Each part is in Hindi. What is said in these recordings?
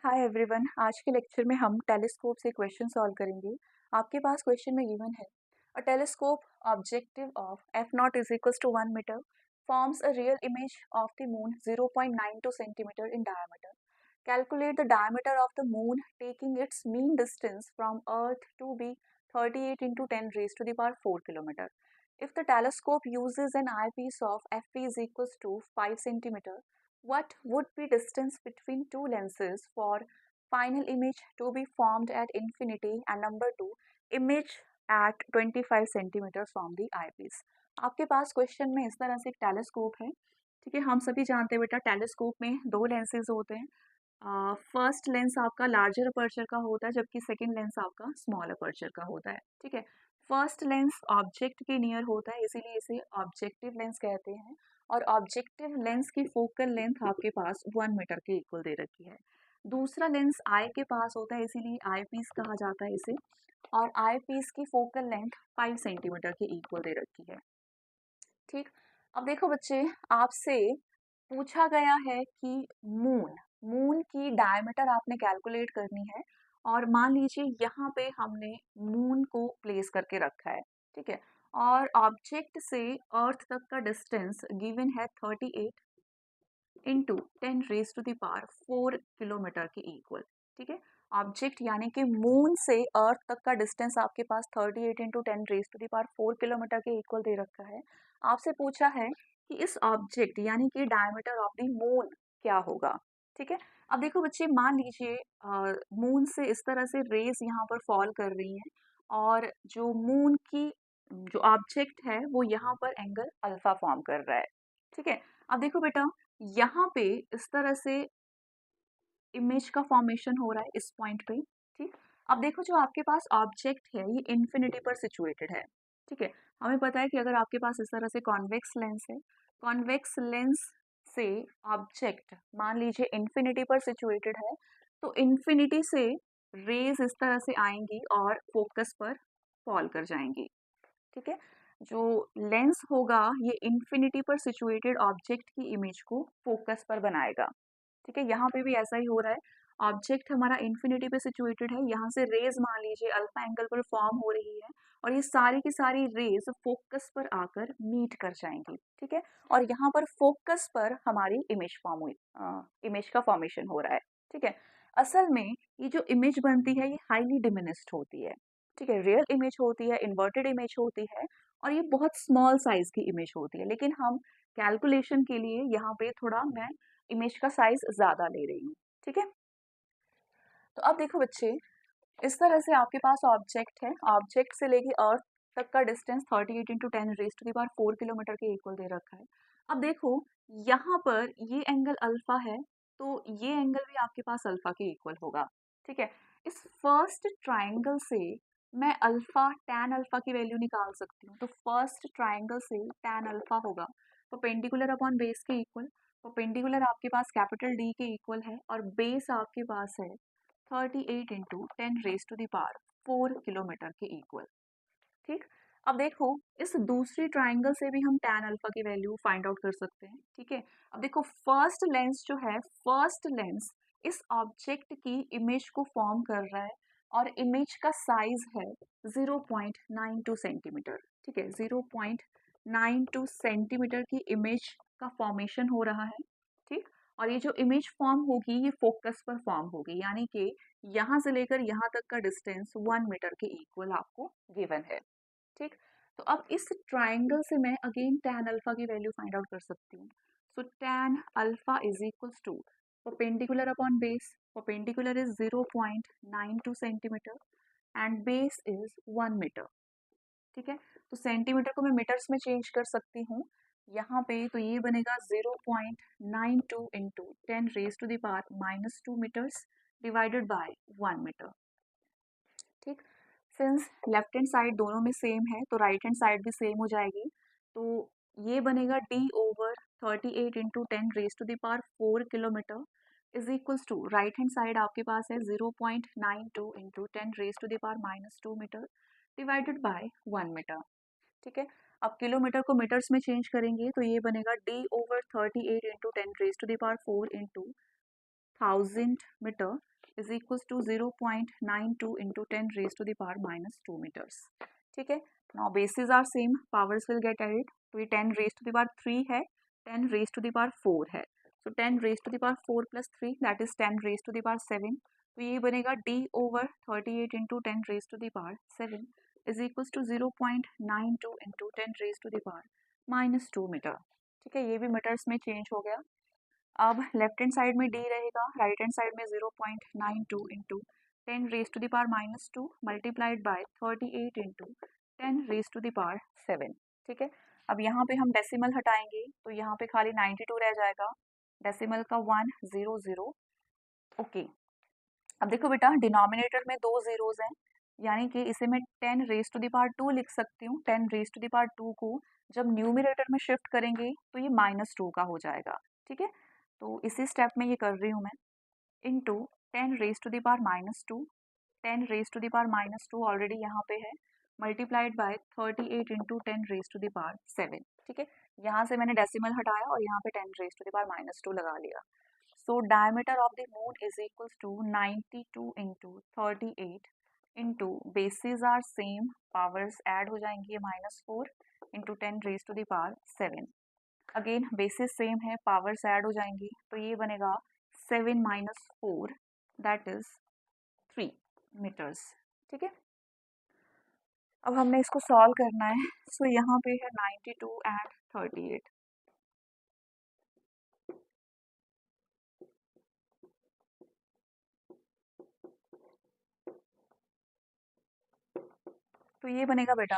Hi everyone. आज के लेक्चर में हम टेलीस्कोप से क्वेश्चन सॉल्व करेंगे। आपके पास क्वेश्चन में गिवन है a telescope objective of f nought is equals to 1 metre forms a real image of the moon 0.92 centimetre in diameter. Calculate the diameter of the moon taking its mean distance from earth to be 38 into 10 raised to the power 4 kilometer. If the telescope uses an eyepiece of fp is equals to 5 centimeter, what would be distance between two lenses for final image to be formed at infinity, and number 2, image at 25 centimeter from the eyepiece. आपके पास क्वेश्चन में इस तरह से एक टेलीस्कोप है। ठीक है, हम सभी जानते हैं बेटा टेलीस्कोप में दो लेंसेज होते हैं। फर्स्ट लेंस आपका लार्जर अपर्चर का होता है जबकि सेकंड लेंस आपका स्मॉल अपर्चर का होता है। ठीक है, फर्स्ट लेंस ऑब्जेक्ट के नियर होता है इसीलिए इसे ऑब्जेक्टिव लेंस कहते हैं और ऑब्जेक्टिव लेंस की फोकल लेंथ आपके पास 1 मीटर के इक्वल दे रखी है। दूसरा लेंस आई के पास होता है इसीलिए आई पीस कहा जाता है इसे, और आई पीस की फोकल लेंथ 5 सेंटीमीटर के इक्वल दे रखी है। ठीक, अब देखो बच्चे, आपसे पूछा गया है कि मून मून की डायमीटर आपने कैलकुलेट करनी है और मान लीजिए यहाँ पे हमने मून को प्लेस करके रखा है। ठीक है, और ऑब्जेक्ट से अर्थ तक का डिस्टेंस गिवन है 38 into 10 raise to the power 4 kilometre के इक्वल। ठीक है, ऑब्जेक्ट यानी कि मून से अर्थ तक का डिस्टेंस आपके पास 38 into 10 raise to the power 4 kilometre के इक्वल दे रखा है। आपसे पूछा है कि इस ऑब्जेक्ट यानी कि डायमीटर ऑफ द मून क्या होगा। ठीक है, अब देखो बच्चे, मान लीजिए मून से इस तरह से रेज यहाँ पर फॉल कर रही हैं और जो मून की जो ऑब्जेक्ट है वो यहाँ पर एंगल अल्फा फॉर्म कर रहा है। ठीक है, अब देखो बेटा, यहाँ पे इस तरह से इमेज का फॉर्मेशन हो रहा है इस पॉइंट पे। ठीक, अब देखो जो आपके पास ऑब्जेक्ट है ये इन्फिनिटी पर सिचुएटेड है। ठीक है, हमें पता है कि अगर आपके पास इस तरह से कॉन्वेक्स लेंस है, कॉन्वेक्स लेंस से ऑब्जेक्ट मान लीजिए इन्फिनिटी पर सिचुएटेड है, तो इन्फिनिटी से रेज इस तरह से आएंगी और फोकस पर फॉल कर जाएंगी। ठीक है, जो लेंस होगा ये इन्फिनिटी पर सिचुएटेड ऑब्जेक्ट की इमेज को फोकस पर बनाएगा। ठीक है, यहाँ पे भी ऐसा ही हो रहा है। ऑब्जेक्ट हमारा इन्फिनिटी पे सिचुएटेड है, यहाँ से रेज मान लीजिए अल्फा एंगल पर फॉर्म हो रही है और ये सारी की सारी रेज फोकस पर आकर मीट कर जाएंगी। ठीक है, और यहाँ पर फोकस पर हमारी इमेज फॉर्म हुई, इमेज का फॉर्मेशन हो रहा है। ठीक है, असल में ये जो इमेज बनती है ये हाईली डिमिनिस्ड होती है। ठीक है, रियल इमेज होती है, इन्वर्टेड इमेज होती है और ये बहुत स्मॉल साइज की इमेज होती है, लेकिन हम कैलकुलेशन के लिए यहाँ पे थोड़ा मैं इमेज का साइज ज्यादा ले रही हूँ। ठीक है, तो अब देखो बच्चे, इस तरह से आपके पास ऑब्जेक्ट है, ऑब्जेक्ट से लेके अर्थ तक का distance 38 into 10 raise to the power 4 kilometre के इक्वल दे रखा है। अब देखो, यहाँ पर ये एंगल अल्फा है तो ये एंगल भी आपके पास अल्फा के इक्वल होगा। ठीक है, इस फर्स्ट ट्राइंगल से मैं अल्फा टैन अल्फा की वैल्यू निकाल सकती हूँ, तो फर्स्ट ट्राइंगल से टैन अल्फा होगा परपेंडिकुलर अपॉन बेस के इक्वल। परपेंडिकुलर आपके पास कैपिटल डी के इक्वल है और बेस आपके पास है 38 into 10 raise to the power 4 kilometre के इक्वल। ठीक, अब देखो, इस दूसरी ट्राइंगल से भी हम टैन अल्फा की वैल्यू फाइंड आउट कर सकते हैं। ठीक है, अब देखो फर्स्ट लेंस जो है, फर्स्ट लेंस इस ऑब्जेक्ट की इमेज को फॉर्म कर रहा है और इमेज का साइज है 0.92 सेंटीमीटर। ठीक है, 0.92 सेंटीमीटर की इमेज का फॉर्मेशन हो रहा है। ठीक, और ये जो इमेज फॉर्म होगी ये फोकस पर फॉर्म होगी, यानी कि यहाँ से लेकर यहाँ तक का डिस्टेंस 1 मीटर के इक्वल आपको गिवन है। ठीक, तो अब इस ट्राइंगल से मैं अगेन टैन अल्फा की वैल्यू फाइंड आउट कर सकती हूँ। So tan alpha is equals to perpendicular upon base, perpendicular is 0.92 centimetre and base is 1 metre. ठीक है, तो सेंटीमीटर को मैं मीटर्स में चेंज कर सकती हूँ यहाँ पे, तो ये बनेगा 0.92 into 10 raise to the power -2 metres divided by 1 metre. ठीक, सिंस लेफ्ट हैंड साइड दोनों में सेम है तो राइट हैंड साइड भी सेम हो जाएगी, तो ये बनेगा D over 38 into 10 raise to the power 4 kilometre is equals to right hand side आपके पास है 0.92 into 10 raise to the power -2 metre divided by 1 metre. ठीक है, अब किलोमीटर को मीटर्स में चेंज करेंगे तो ये बनेगा D over 38 into 10 raise to the power 4 into 1000 metre is equal to 0.92 into 10 raise to the power -2 metres. ठीक है, now bases are same, powers will get added. तो ये 10 रेज टू द पावर 3 है, 10 रेज टू द पावर 4 है, so 10 raise to the power 4 plus 3 that is 10 raise to the power 7। तो ये बनेगा d over 38 into 10 raise to the power 7 is equal to 0.92 into 10 raise to the power -2 metre. ठीक है, ये भी मीटर्स में चेंज हो गया। अब लेफ्ट हैंड साइड में d रहेगा, राइट हैंड साइड में 0.92 into 10 raise to the power -2 multiplied by 38 into 10 raise to the power 7। ठीक है, अब यहाँ पे हम डेसिमल हटाएंगे तो यहाँ पे खाली 92 रह जाएगा, डेसिमल का 100। ओके, अब देखो बेटा डिनोमिनेटर में 2 जीरोज हैं, यानी कि इसे मैं 10 रेज टू द पावर 2 लिख सकती हूँ। 10 रेज टू द पावर 2 को जब न्यूमिनेटर में शिफ्ट करेंगे तो ये -2 का हो जाएगा। ठीक है, तो इसी स्टेप में ये कर रही हूँ मैं, into 10 raise to the power -2, 10 raise to the power -2 already यहाँ पे है, multiplied by 38 into 10 raise to the power 7। ठीक है, यहाँ से मैंने डेसिमल हटाया और यहाँ पे 10 रेज टू द पावर -2 लगा लिया। So diameter of the moon is equals to 92 into 38 into bases are same, powers add हो जाएंगी -4 into 10 raised to the power 7। Again basis same है, पावर्स ऐड हो जाएंगी, तो ये बनेगा 7 माइनस 4 दैट इज 3 मीटर्स। ठीक है, अब हमने इसको सॉल्व करना है। सो यहाँ पे है 92 एंड 38। तो ये बनेगा बेटा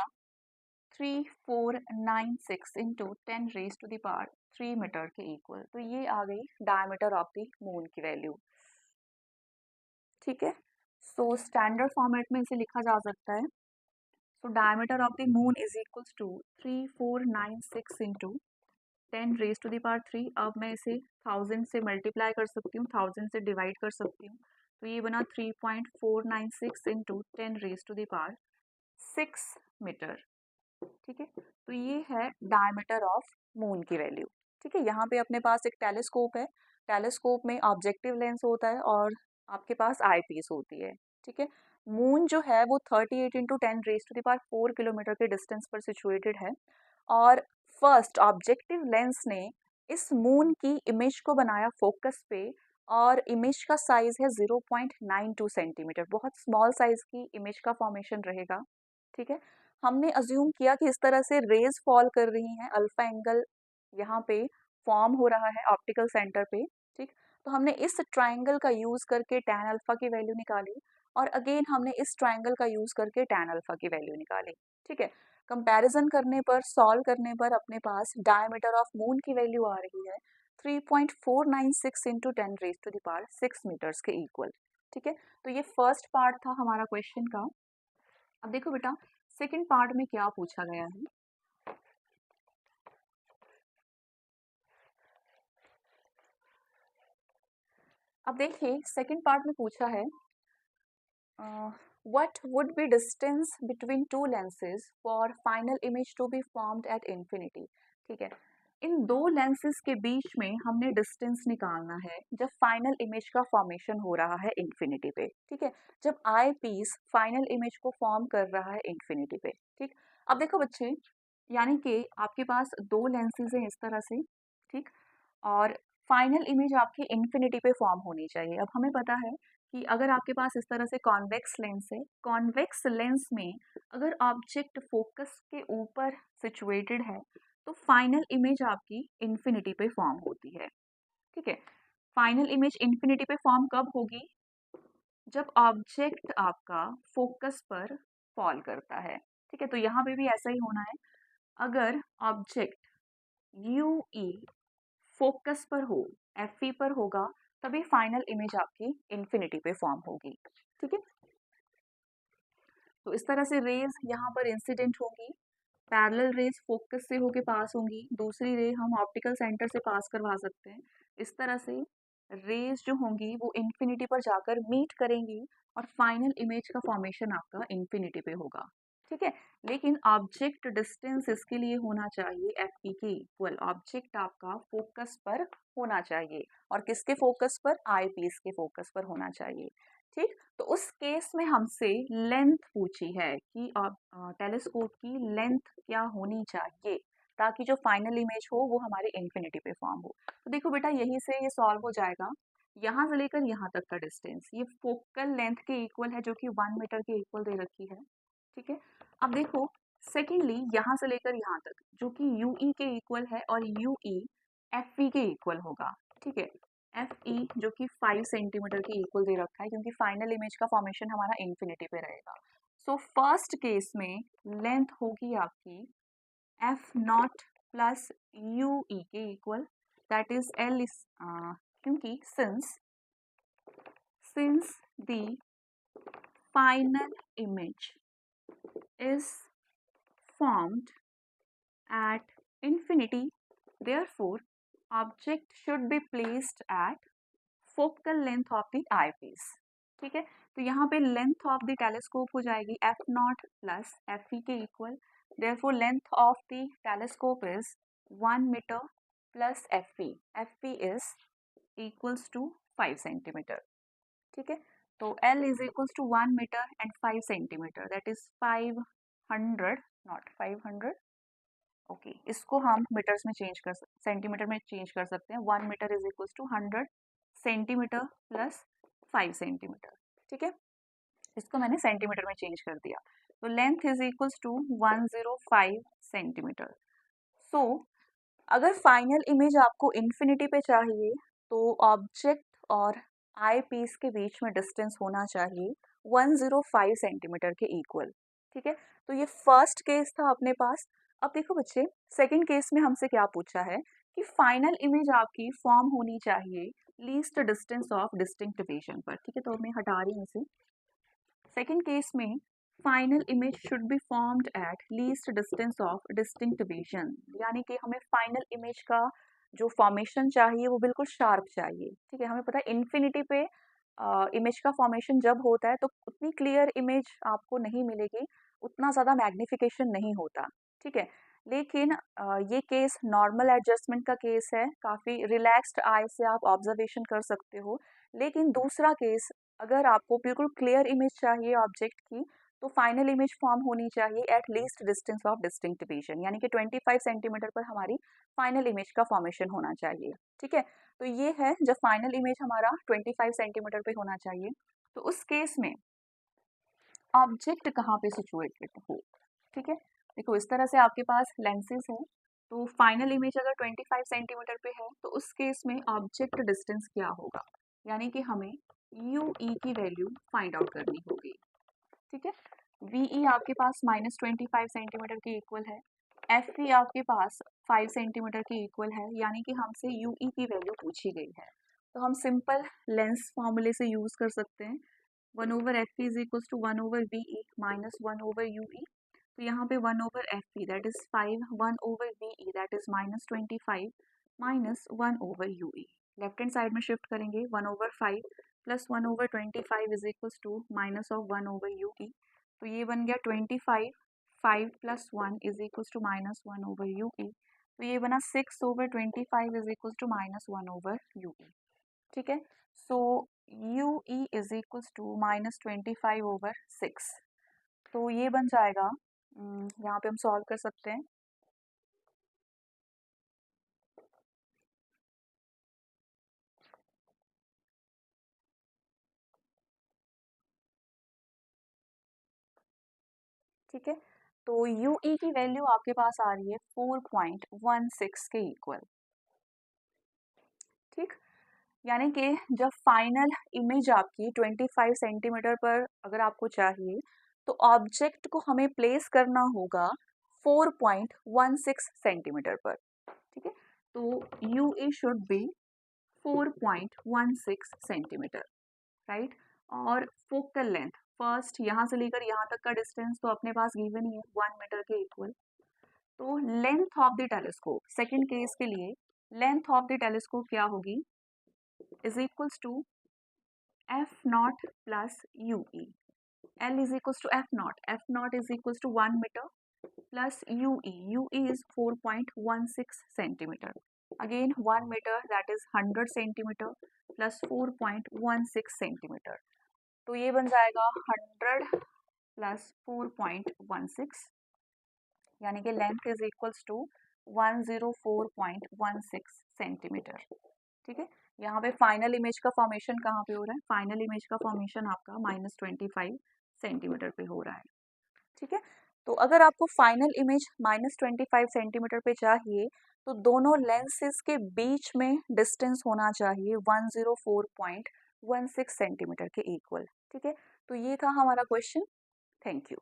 3496 into 10 raise to the power 3 metre के इक्वल। तो ये आ गई डायमीटर ऑफ द मून की वैल्यू। ठीक है, सो स्टैंडर्ड फॉर्मेट में इसे लिखा जा सकता है। So diameter of the moon is equal to 3496 into 10 raise to the power 3। अब मैं इसे 1000 से मल्टीप्लाई कर सकती हूँ, 1000 से डिवाइड कर सकती हूँ, तो ये बना 3.496 into 10 raise to the power 6 metre. ठीक है, तो ये है डायमीटर ऑफ मून की वैल्यू। ठीक है, यहाँ पे अपने पास एक टेलीस्कोप है, टेलीस्कोप में ऑब्जेक्टिव लेंस होता है और आपके पास आई पीस होती है। ठीक है, मून जो है वो 38 into 10 raise to the power 4 kilometre के डिस्टेंस पर सिचुएटेड है और फर्स्ट ऑब्जेक्टिव लेंस ने इस मून की इमेज को बनाया फोकस पे और इमेज का साइज है 0.92 सेंटीमीटर, बहुत स्मॉल साइज की इमेज का फॉर्मेशन रहेगा। ठीक है, हमने अज्यूम किया कि इस तरह से रेज फॉल कर रही हैं, अल्फा एंगल यहाँ पे फॉर्म हो रहा है ऑप्टिकल सेंटर पे। ठीक, तो हमने इस ट्राइंगल का यूज करके टैन अल्फा की वैल्यू निकाली और अगेन हमने इस ट्राइंगल का यूज करके टैन अल्फा की वैल्यू निकाली। ठीक है, कंपैरिजन करने पर, सॉल्व करने पर अपने पास डायमीटर ऑफ मून की वैल्यू आ रही है 3.496 into 10 raise to the power 6 metres के इक्वल। ठीक है, तो ये फर्स्ट पार्ट था हमारा क्वेश्चन का। अब देखो बेटा सेकंड पार्ट में क्या पूछा गया है। अब देखिए सेकंड पार्ट में पूछा है what would be distance between two lenses for final image to be formed at infinity। ठीक है, इन दो लेंसेज के बीच में हमने डिस्टेंस निकालना है जब फाइनल इमेज का फॉर्मेशन हो रहा है इन्फिनिटी पे। ठीक है, जब आई पीस फाइनल इमेज को फॉर्म कर रहा है इन्फिनिटी पे। ठीक, अब देखो बच्चे, यानी कि आपके पास दो लेंसेज हैं इस तरह से। ठीक, और फाइनल इमेज आपकी इन्फिनिटी पे फॉर्म होनी चाहिए। अब हमें पता है कि अगर आपके पास इस तरह से कॉन्वेक्स लेंस है, कॉन्वेक्स लेंस में अगर ऑब्जेक्ट फोकस के ऊपर सिचुएटेड है तो फाइनल इमेज आपकी इन्फिनिटी पे फॉर्म होती है। ठीक है, फाइनल इमेज इन्फिनिटी पे फॉर्म कब होगी? जब ऑब्जेक्ट आपका फोकस पर फॉल करता है। ठीक है, तो यहाँ पे भी ऐसा ही होना है। अगर ऑब्जेक्ट यू ई फोकस पर हो, एफ पर होगा, तभी फाइनल इमेज आपकी इन्फिनिटी पे फॉर्म होगी। ठीक है, तो इस तरह से रेज यहाँ पर इंसिडेंट होगी, पैरेलल रेज फोकस से होके पास होंगी, दूसरी रे हम ऑप्टिकल सेंटर से पास करवा सकते हैं। इस तरह से रेज जो होंगी वो इन्फिनिटी पर जाकर मीट करेंगी और फाइनल इमेज का फॉर्मेशन आपका इन्फिनिटी पे होगा। ठीक है। लेकिन ऑब्जेक्ट डिस्टेंस इसके लिए होना चाहिए एफ ई के इक्वल। ऑब्जेक्ट आपका फोकस पर होना चाहिए, और किसके फोकस पर? आई पीस के फोकस पर होना चाहिए। ठीक, तो उस केस में हमसे लेंथ पूछी है कि टेलीस्कोप की लेंथ क्या होनी चाहिए ताकि जो फाइनल इमेज हो वो हमारे इन्फिनिटी पे फॉर्म हो। तो देखो बेटा, यहीं से ये सॉल्व हो जाएगा। यहाँ से लेकर यहाँ तक का डिस्टेंस ये फोकल लेंथ के इक्वल है, जो कि 1 मीटर के इक्वल दे रखी है। ठीक है, अब देखो, सेकेंडली यहाँ से लेकर यहाँ तक जो कि यू ई के इक्वल है, और यू ई एफ ई के इक्वल होगा। ठीक है, एफ ई जो कि 5 सेंटीमीटर के इक्वल दे रखा है, क्योंकि फाइनल इमेज का फॉर्मेशन हमारा इन्फिनिटी पे रहेगा। सो फर्स्ट केस में लेंथ होगी आपकी f not plus you e के equal, that is l is, क्योंकि since the final image is formed at infinity, therefore object should be placed at focal length of the eyepiece। ठीक है, तो यहाँ पे लेंथ ऑफ द टेलीस्कोप हो जाएगी f not plus f e के equal. therefore length of the telescope is 1 meter plus f e is equals to 5 centimetre. ठीक है, तो L is equals to 1 meter and 5 centimeter, that is 500, not 500। Okay, इसको हम मीटर्स में चेंज कर सेंटीमीटर में चेंज कर सकते हैं। 1 metre is equals to 100 centimetre plus 5 centimetre. ठीक है, इसको मैंने सेंटीमीटर में चेंज कर दिया, तो length is equals to 105 centimeter. So अगर फाइनल इमेज आपको इन्फिनिटी पे चाहिए तो ऑब्जेक्ट और आई पीस के बीच में डिस्टेंस होना चाहिए 105 सेंटीमीटर के इक्वल। ठीक है, तो ये फर्स्ट केस था अपने पास। अब देखो बच्चे, सेकंड केस में हमसे क्या पूछा है कि फाइनल इमेज आपकी फॉर्म होनी चाहिए least distance of distinct vision पर। ठीक है, तो मैं हटा रही हूँ इसे। सेकेंड केस में final image should be formed at least distance of distinct vision, यानी कि हमें फाइनल इमेज का जो फॉर्मेशन चाहिए वो बिल्कुल शार्प चाहिए। ठीक है, हमें पता है इन्फिनिटी पे इमेज का फॉर्मेशन जब होता है तो उतनी क्लियर इमेज आपको नहीं मिलेगी, उतना ज़्यादा मैग्निफिकेशन नहीं होता। ठीक है, लेकिन ये केस नॉर्मल एडजस्टमेंट का केस है, काफ़ी रिलैक्स्ड आई से आप ऑब्जर्वेशन कर सकते हो। लेकिन दूसरा केस, अगर आपको बिल्कुल क्लियर इमेज चाहिए ऑब्जेक्ट की, तो फाइनल इमेज फॉर्म होनी चाहिए at least distance of distinct vision, यानी कि 25 सेंटीमीटर पर हमारी फाइनल इमेज का फॉर्मेशन होना चाहिए। ठीक है, तो ये है जब फाइनल इमेज हमारा 25 सेंटीमीटर पे होना चाहिए, तो उस केस में ऑब्जेक्ट कहाँ पे सिचुएटेड हो। ठीक है, देखो इस तरह से आपके पास लेंसेज है, तो फाइनल इमेज अगर 25 सेंटीमीटर पे है तो उस केस में ऑब्जेक्ट डिस्टेंस क्या होगा, यानी कि हमें यू ई की वैल्यू फाइंड आउट करनी होगी। ठीक है, वी ई आपके पास -25 सेंटीमीटर के इक्वल है, एफ ई आपके पास 5 सेंटीमीटर के इक्वल है, यानी कि हमसे यू ई की वैल्यू पूछी गई है। तो हम सिंपल लेंस फॉर्मूले से यूज कर सकते हैं। 1/एफ ई इज इक्वल्स टू 1/वी ई माइनस 1/यू ई। तो यहाँ पे 1/एफ ई दैट इज 5, 1/वी ई दैट इज -25 माइनस 1/यू ई। लेफ्ट हैंड साइड में शिफ्ट करेंगे, 1/5 plus 1/25 is equals to minus of 1/यू ई। तो ये बन गया 25, 5 plus 1 is equals to minus 1/यू ई। तो ये बना 6/25 इज इक्वल्स टू माइनस 1/यू ई। ठीक है, so U E is equals to -25/6। तो ये बन जाएगा, यहाँ पे हम सॉल्व कर सकते हैं। ठीक है, तो यू ई की वैल्यू आपके पास आ रही है 4.16 के इक्वल। ठीक, यानी कि जब फाइनल इमेज आपकी 25 सेंटीमीटर पर अगर आपको चाहिए तो ऑब्जेक्ट को हमें प्लेस करना होगा 4.16 सेंटीमीटर पर। ठीक है, तो you E should be 4.16 centimetre, right. और फोकल लेंथ फर्स्ट यहाँ से लेकर यहाँ तक का डिस्टेंस तो अपने पास गिवन ही है 1 मीटर के इक्वल। तो length of the telescope second case के लिए लेंथ ऑफ द टेलीस्कोप क्या होगी, is equals to F not plus you E. L is equals to F naught is equals to 1 meter plus UE is 4.16 centimeter. Again 1 meter, that is 100 centimeter plus 4.16 centimeter. तो ये बन जाएगा 100 प्लस 4.16, यानी कि length is equals to 104.16 centimetre. ठीक है, यहाँ पे फाइनल इमेज का फॉर्मेशन कहाँ पे हो रहा है? फाइनल इमेज का फॉर्मेशन आपका -25 सेंटीमीटर पे हो रहा है। ठीक है, तो अगर आपको फाइनल इमेज -25 सेंटीमीटर पे चाहिए तो दोनों लेंसेज के बीच में डिस्टेंस होना चाहिए 104.16 सेंटीमीटर के इक्वल। ठीक है, तो ये था हमारा क्वेश्चन। Thank you.